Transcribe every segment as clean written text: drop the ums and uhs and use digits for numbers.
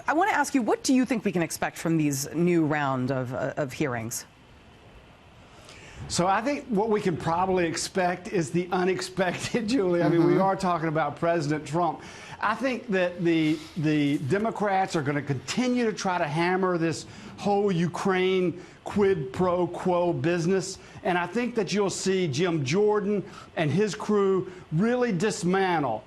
I want to ask you, what do you think we can expect from these new round of hearings? So I think what we can probably expect is the unexpected, Julie. I mean, we are talking about President Trump. I think that the Democrats are going to continue to try to hammer this whole Ukraine quid pro quo business. And I think that you'll see Jim Jordan and his crew really dismantle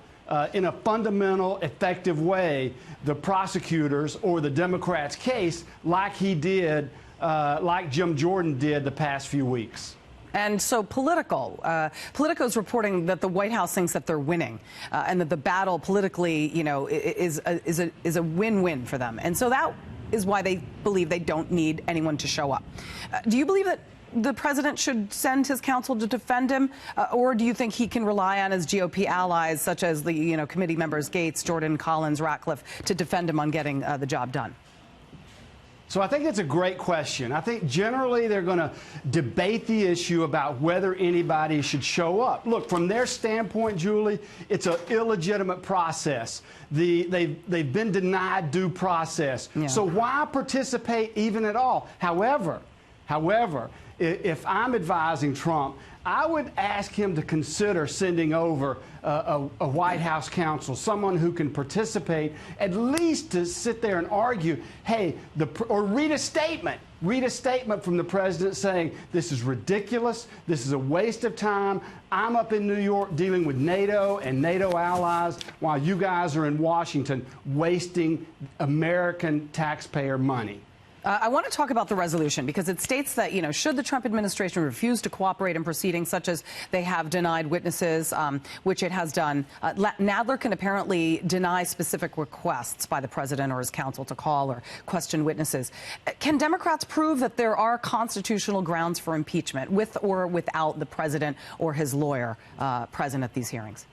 in a fundamental, effective way the prosecutors or the Democrats' case like he did, like Jim Jordan did the past few weeks. And so Politico is reporting that the White House thinks that they're winning and that the battle politically, you know, is a win-win for them. And so that is why they believe they don't need anyone to show up. Do you believe that the president should send his counsel to defend him, or do you think he can rely on his GOP allies, such as the committee members Gates, Jordan, Collins, Ratcliffe, to defend him on getting the job done? So I think it's a great question. I think generally they're going to debate the issue about whether anybody should show up. Look, from their standpoint, Julie, it's an illegitimate process. They've been denied due process. Yeah. So why participate even at all? However, if I'm advising Trump, I would ask him to consider sending over a White House counsel, someone who can participate, at least to sit there and argue, hey, or read a statement from the president saying, this is ridiculous, this is a waste of time, I'm up in New York dealing with NATO and NATO allies while you guys are in Washington wasting American taxpayer money. I want to talk about the resolution because it states that, should the Trump administration refuse to cooperate in proceedings such as they have denied witnesses, which it has done, Nadler can apparently deny specific requests by the president or his counsel to call or question witnesses. Can Democrats prove that there are constitutional grounds for impeachment with or without the president or his lawyer present at these hearings?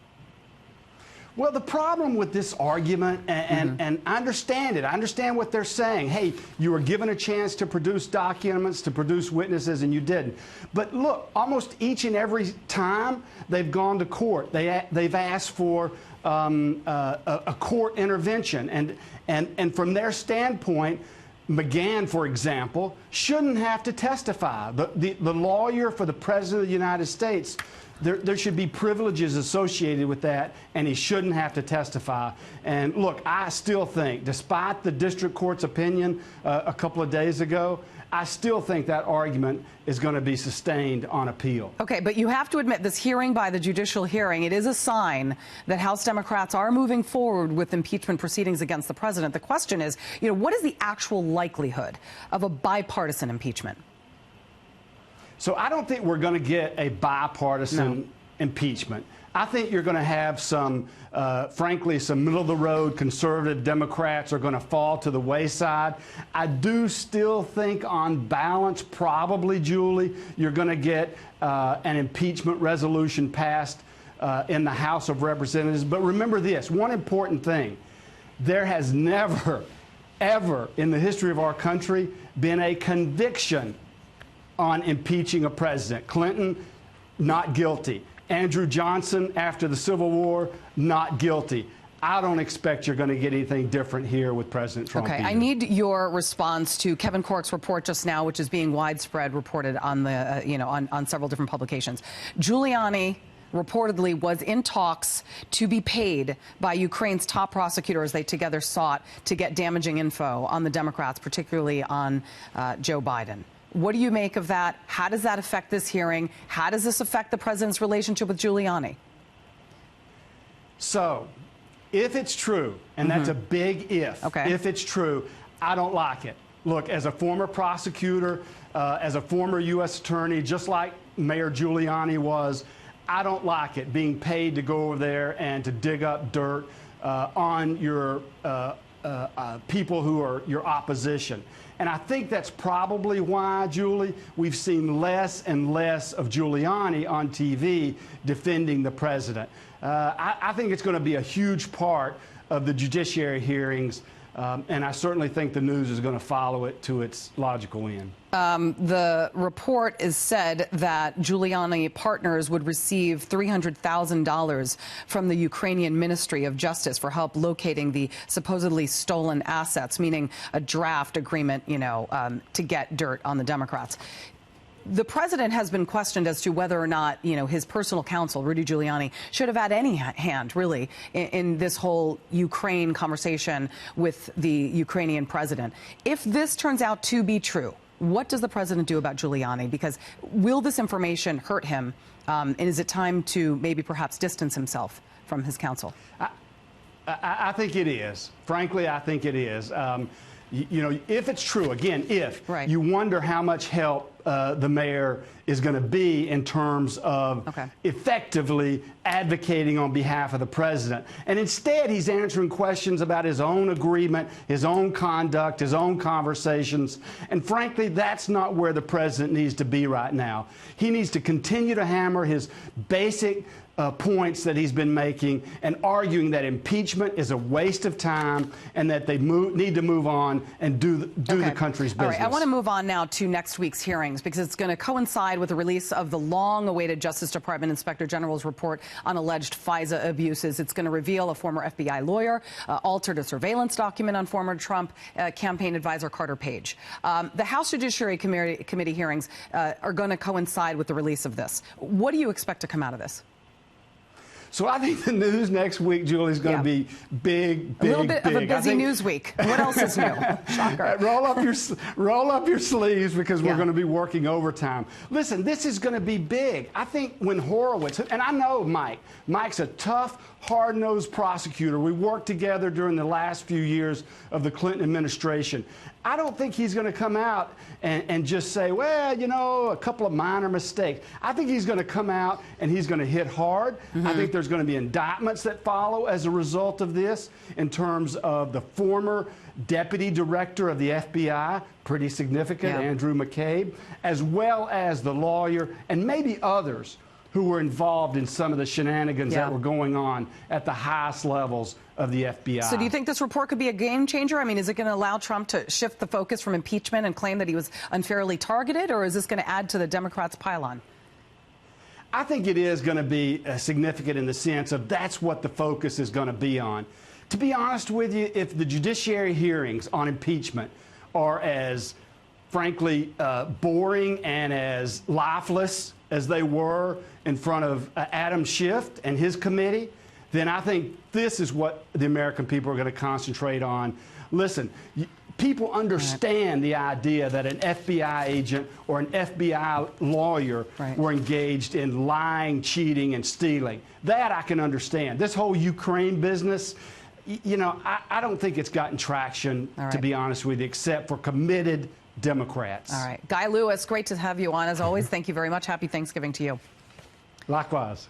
Well, the problem with this argument, and I understand it. I understand what they're saying. Hey, you were given a chance to produce documents, to produce witnesses, and you didn't. But look, almost each and every time they've gone to court, they've asked for a court intervention. And from their standpoint, McGahn, for example, shouldn't have to testify. The lawyer for the President of the United States, there should be privileges associated with that, and he shouldn't have to testify. And look, I still think, despite the district court's opinion a couple of days ago, I still think that argument is going to be sustained on appeal. Okay, but you have to admit this hearing by the judicial hearing, it is a sign that House Democrats are moving forward with impeachment proceedings against the president. The question is, what is the actual likelihood of a bipartisan impeachment? So I don't think we're going to get a bipartisan impeachment. I think you're going to have some, frankly, some middle-of-the-road conservative Democrats are going to fall to the wayside. I do still think on balance, probably, Julie, you're going to get an impeachment resolution passed in the House of Representatives. But remember this, one important thing. There has never, ever in the history of our country been a conviction on impeaching a president. Clinton, not guilty. Andrew Johnson, after the Civil War, not guilty. I don't expect you're going to get anything different here with President Trump. Okay, I need your response to Kevin Corke's report just now, which is being widespread reported on the, on several different publications. Giuliani reportedly was in talks to be paid by Ukraine's top prosecutor as they together sought to get damaging info on the Democrats, particularly on Joe Biden. What do you make of that? How does that affect this hearing? How does this affect the president's relationship with Giuliani? So, if it's true, and that's a big if, if it's true, I don't like it. Look, as a former prosecutor, as a former U.S. attorney, just like Mayor Giuliani was, I don't like it, being paid to go over there and to dig up dirt on your people who are your opposition. And I think that's probably why, Julie, we've seen less and less of Giuliani on TV defending the president. I think it's going to be a huge part of the judiciary hearings And I certainly think the news is going to follow it to its logical end. The report is said that Giuliani partners would receive $300,000 from the Ukrainian Ministry of Justice for help locating the supposedly stolen assets, meaning a draft agreement, to get dirt on the Democrats. The president has been questioned as to whether or not, his personal counsel, Rudy Giuliani, should have had any hand, really, in this whole Ukraine conversation with the Ukrainian president. If this turns out to be true, what does the president do about Giuliani? Because will this information hurt him? And is it time to maybe perhaps distance himself from his counsel? I think it is. Frankly, I think it is. If it's true, again, if, right, you wonder how much help the mayor is going to be in terms of effectively advocating on behalf of the president. And instead, he's answering questions about his own agreement, his own conduct, his own conversations. And frankly, that's not where the president needs to be right now. He needs to continue to hammer his basic points that he's been making and arguing that impeachment is a waste of time and that they need to move on and do the country's business. All right, I want to move on now to next week's hearings because it's going to coincide with the release of the long-awaited Justice Department Inspector General's report on alleged FISA abuses. It's going to reveal a former FBI lawyer altered a surveillance document on former Trump campaign advisor Carter Page. The House Judiciary Committee hearings are going to coincide with the release of this. What do you expect to come out of this? So I think the news next week, Julie, is going to be big, big, a little bit big. of a busy news week. What else is new? Shocker. Roll up your sleeves because we're going to be working overtime. Listen, this is going to be big. I think when Horowitz, and I know Mike's a tough, hard-nosed prosecutor. We worked together during the last few years of the Clinton administration. I don't think he's going to come out and just say, well, a couple of minor mistakes. I think he's going to come out and he's going to hit hard. I think there's going to be indictments that follow as a result of this in terms of the former deputy director of the FBI, pretty significant, Andrew McCabe, as well as the lawyer and maybe others who were involved in some of the shenanigans that were going on at the highest levels of the FBI. So do you think this report could be a game changer? I mean, is it going to allow Trump to shift the focus from impeachment and claim that he was unfairly targeted, or is this going to add to the Democrats' pile-on? I think it is going to be significant in the sense of that's what the focus is going to be on. To be honest with you, if the judiciary hearings on impeachment are as, frankly, boring and as lifeless as they were in front of Adam Schiff and his committee, then I think this is what the American people are going to concentrate on. Listen, people understand the idea that an FBI agent or an FBI lawyer were engaged in lying, cheating, and stealing. That I can understand. This whole Ukraine business, I don't think it's gotten traction, to be honest with you, except for committed Democrats. All right. Guy Lewis, great to have you on. As always, thank you very much. Happy Thanksgiving to you. Likewise.